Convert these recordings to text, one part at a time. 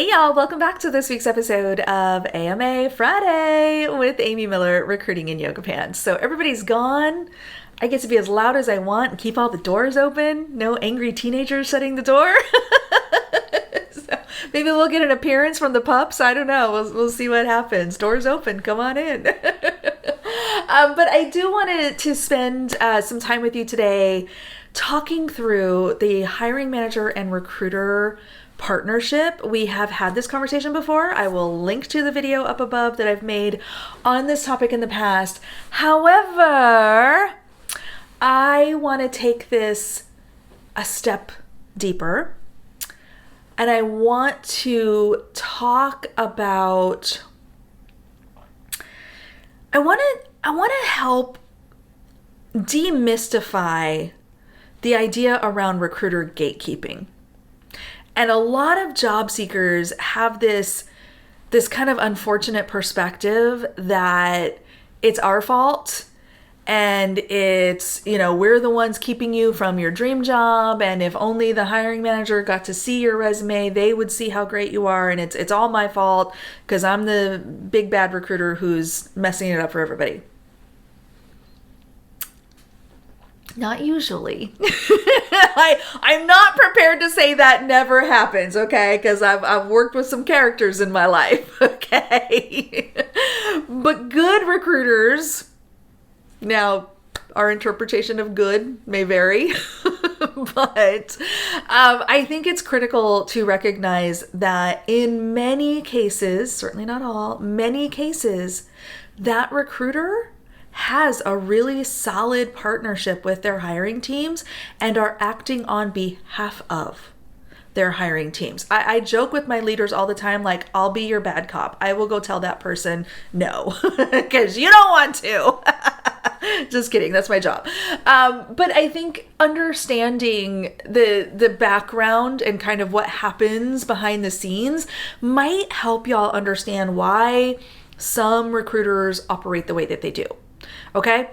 Hey y'all, welcome back to this week's episode of AMA Friday with Amy Miller, Recruiting in Yoga Pants. So everybody's gone. I get to be as loud as I want and keep all the doors open. No angry teenagers shutting the door. So maybe we'll get an appearance from the pups. I don't know. We'll see what happens. Doors open. Come on in. But I do want to spend some time with you today talking through the hiring manager and recruiter partnership. We have had this conversation before. I will link to the video up above that I've made on this topic in the past. However, I want to take this a step deeper, and I want to talk about, I want to help demystify the idea around recruiter gatekeeping. And a lot of job seekers have this kind of unfortunate perspective that it's our fault and it's, we're the ones keeping you from your dream job. And if only the hiring manager got to see your resume, they would see how great you are. And it's all my fault because I'm the big bad recruiter who's messing it up for everybody. Not usually. I'm not prepared to say that never happens, okay? Because I've worked with some characters in my life, okay? But good recruiters, now our interpretation of good may vary, but I think it's critical to recognize that in many cases, certainly not all, many cases, that recruiter has a really solid partnership with their hiring teams and are acting on behalf of their hiring teams. I joke with my leaders all the time, like, I'll be your bad cop. I will go tell that person no, because you don't want to. Just kidding. That's my job. But I think understanding the background and kind of what happens behind the scenes might help y'all understand why some recruiters operate the way that they do. Okay,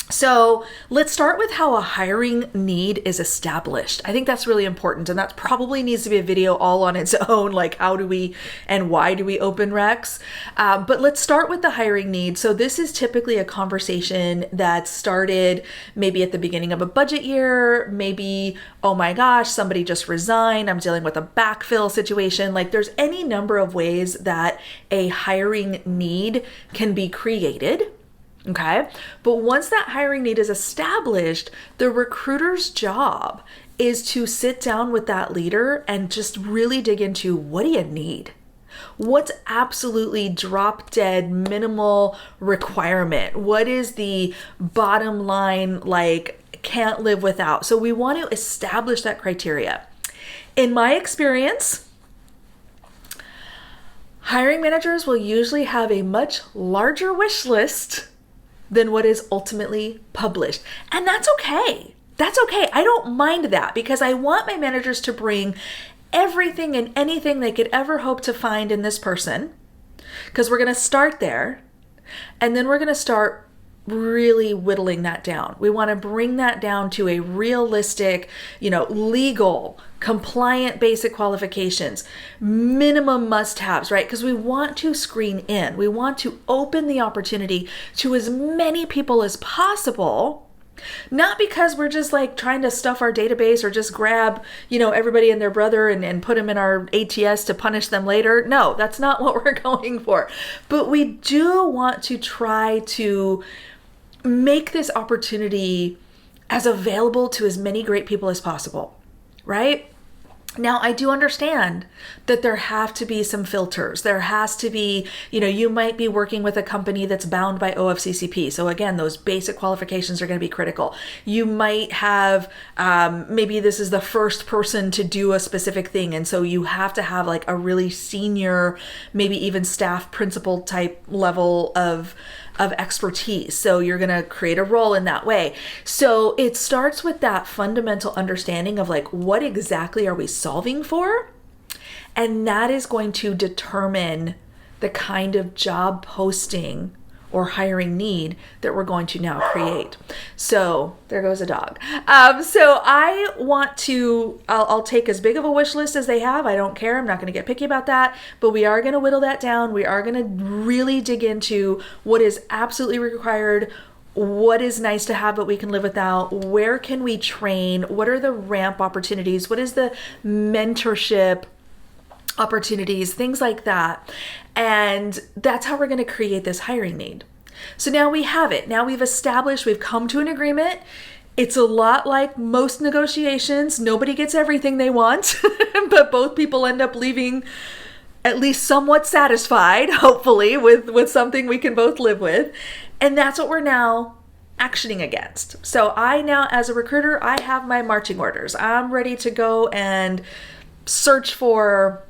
so let's start with how a hiring need is established. I think that's really important, and that probably needs to be a video all on its own, like how do we and why do we open recs? But let's start with the hiring need. So this is typically a conversation that started maybe at the beginning of a budget year, maybe, oh my gosh, somebody just resigned, I'm dealing with a backfill situation. Like there's any number of ways that a hiring need can be created. Okay, but once that hiring need is established, the recruiter's job is to sit down with that leader and just really dig into, what do you need? What's absolutely drop dead minimal requirement? What is the bottom line, like can't live without? So we want to establish that criteria. In my experience, hiring managers will usually have a much larger wish list than what is ultimately published. And that's okay. That's okay. I don't mind that because I want my managers to bring everything and anything they could ever hope to find in this person, because we're going to start there and then we're going to start really whittling that down. We want to bring that down to a realistic, legal, compliant basic qualifications, minimum must-haves, right? Because we want to screen in. We want to open the opportunity to as many people as possible, not because we're just like trying to stuff our database or just grab, everybody and their brother and put them in our ATS to punish them later. No, that's not what we're going for. But we do want to try to make this opportunity as available to as many great people as possible, right? Now, I do understand that there have to be some filters. There has to be, you might be working with a company that's bound by OFCCP. So again, those basic qualifications are going to be critical. You might have, maybe this is the first person to do a specific thing. And so you have to have like a really senior, maybe even staff principal type level of expertise. So you're going to create a role in that way. So it starts with that fundamental understanding of like, what exactly are we solving for? And that is going to determine the kind of job posting or hiring need that we're going to now create. So there goes a dog. So I want to, I'll take as big of a wish list as they have. I don't care. I'm not going to get picky about that, but we are going to whittle that down. We are going to really dig into what is absolutely required, what is nice to have but we can live without, where can we train, what are the ramp opportunities, what is the mentorship opportunities, things like that. And that's how we're going to create this hiring need. So now we have it. Now we've established, we've come to an agreement. It's a lot like most negotiations. Nobody gets everything they want, but both people end up leaving at least somewhat satisfied, hopefully, with something we can both live with. And that's what we're now actioning against. So I now, as a recruiter, I have my marching orders. I'm ready to go and search for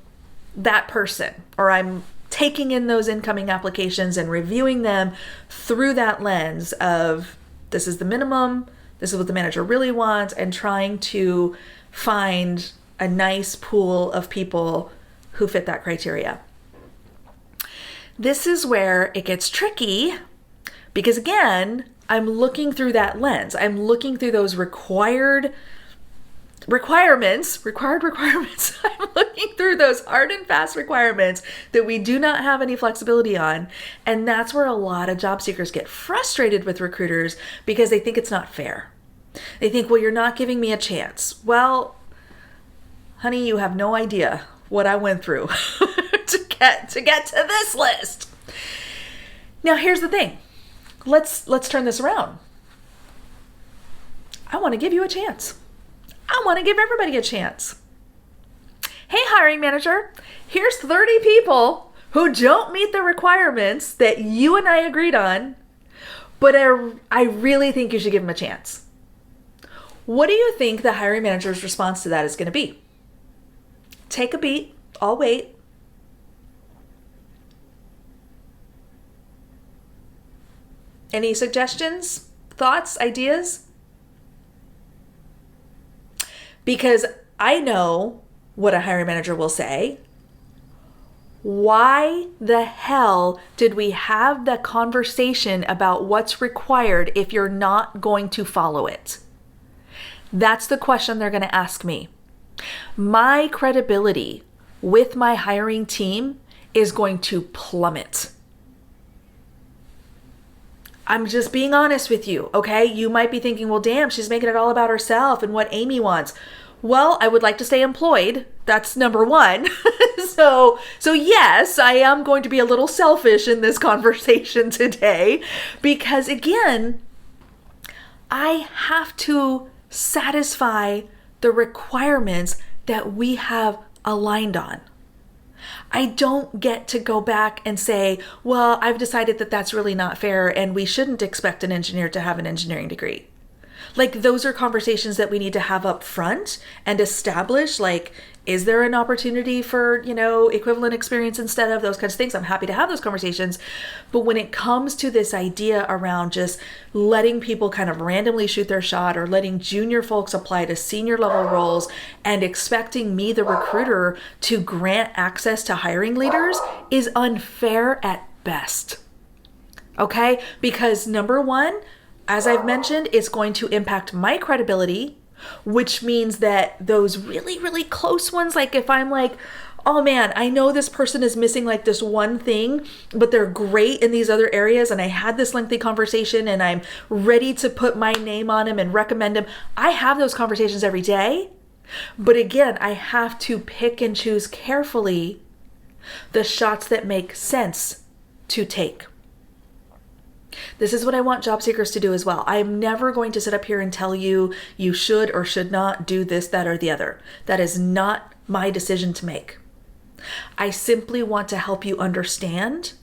that person, or I'm taking in those incoming applications and reviewing them through that lens of this is the minimum, this is what the manager really wants, and trying to find a nice pool of people who fit that criteria. This is where it gets tricky because, again, I'm looking through that lens. I'm looking through those required requirements. I'm looking through those hard and fast requirements that we do not have any flexibility on. And that's where a lot of job seekers get frustrated with recruiters because they think it's not fair. They think, well, you're not giving me a chance. Well, honey, you have no idea what I went through to get to this list. Now, here's the thing. Let's turn this around. I want to give you a chance. I want to give everybody a chance. Hey, hiring manager, here's 30 people who don't meet the requirements that you and I agreed on, but I really think you should give them a chance. What do you think the hiring manager's response to that is going to be? Take a beat. I'll wait. Any suggestions, thoughts, ideas? Because I know what a hiring manager will say. Why the hell did we have the conversation about what's required if you're not going to follow it? That's the question they're going to ask me. My credibility with my hiring team is going to plummet. I'm just being honest with you, okay? You might be thinking, well, damn, she's making it all about herself and what Amy wants. Well, I would like to stay employed. That's number one. So yes, I am going to be a little selfish in this conversation today because, again, I have to satisfy the requirements that we have aligned on. I don't get to go back and say, well, I've decided that that's really not fair and we shouldn't expect an engineer to have an engineering degree. Like, those are conversations that we need to have up front and establish, like, is there an opportunity for, equivalent experience instead of those kinds of things? I'm happy to have those conversations. But when it comes to this idea around just letting people kind of randomly shoot their shot or letting junior folks apply to senior level roles and expecting me, the recruiter, to grant access to hiring leaders is unfair at best. Okay? Because number one, as I've mentioned, it's going to impact my credibility, which means that those really, really close ones, like if I'm like, oh man, I know this person is missing like this one thing, but they're great in these other areas, and I had this lengthy conversation and I'm ready to put my name on him and recommend him. I have those conversations every day. But again, I have to pick and choose carefully the shots that make sense to take. This is what I want job seekers to do as well. I am never going to sit up here and tell you you should or should not do this, that, or the other. That is not my decision to make. I simply want to help you understand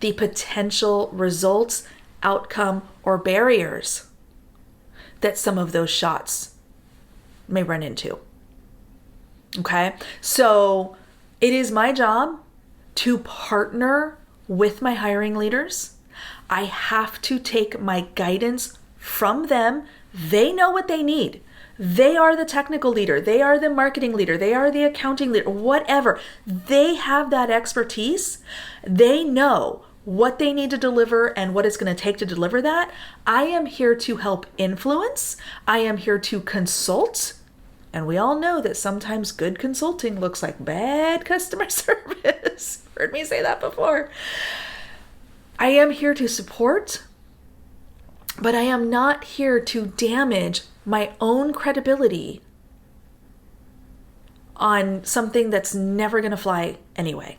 the potential results, outcome, or barriers that some of those shots may run into. Okay? So it is my job to partner with my hiring leaders. I have to take my guidance from them. They know what they need. They are the technical leader. They are the marketing leader. They are the accounting leader, whatever. They have that expertise. They know what they need to deliver and what it's going to take to deliver that. I am here to help influence. I am here to consult. And we all know that sometimes good consulting looks like bad customer service. Heard me say that before. I am here to support, but I am not here to damage my own credibility on something that's never going to fly anyway.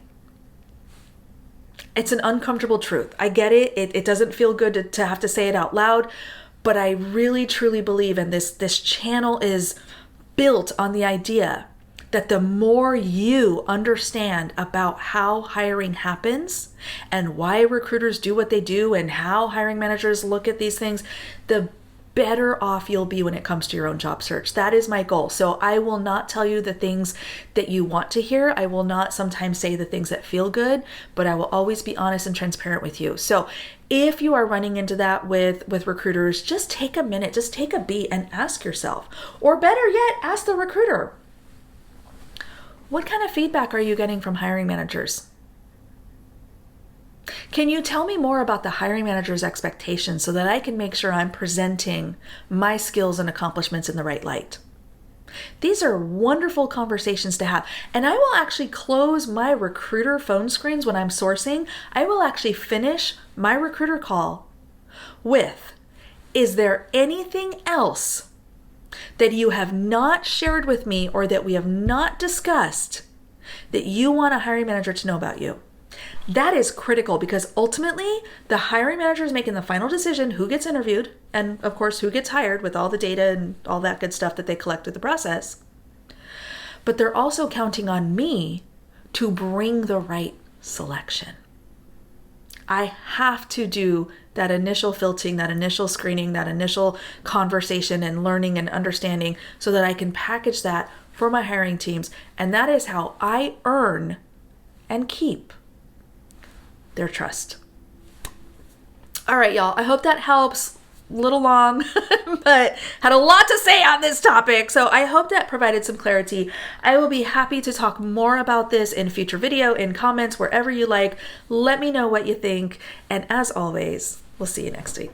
It's an uncomfortable truth. I get it. It doesn't feel good to have to say it out loud, but I really, truly believe, and this channel is built on the idea that the more you understand about how hiring happens and why recruiters do what they do and how hiring managers look at these things, the better off you'll be when it comes to your own job search. That is my goal. So I will not tell you the things that you want to hear. I will not sometimes say the things that feel good, but I will always be honest and transparent with you. So if you are running into that with recruiters, just take a minute, just take a beat and ask yourself, or better yet, ask the recruiter, what kind of feedback are you getting from hiring managers? Can you tell me more about the hiring manager's expectations so that I can make sure I'm presenting my skills and accomplishments in the right light? These are wonderful conversations to have. And I will actually close my recruiter phone screens when I'm sourcing. I will actually finish my recruiter call with, is there anything else that you have not shared with me or that we have not discussed that you want a hiring manager to know about you? That is critical because ultimately the hiring manager is making the final decision who gets interviewed and of course who gets hired with all the data and all that good stuff that they collect through the process. But they're also counting on me to bring the right selection. I have to do that initial filtering, that initial screening, that initial conversation and learning and understanding so that I can package that for my hiring teams. And that is how I earn and keep their trust. All right, y'all. I hope that helps. A little long, but had a lot to say on this topic. So I hope that provided some clarity. I will be happy to talk more about this in future video, in comments, wherever you like. Let me know what you think. And as always, we'll see you next week.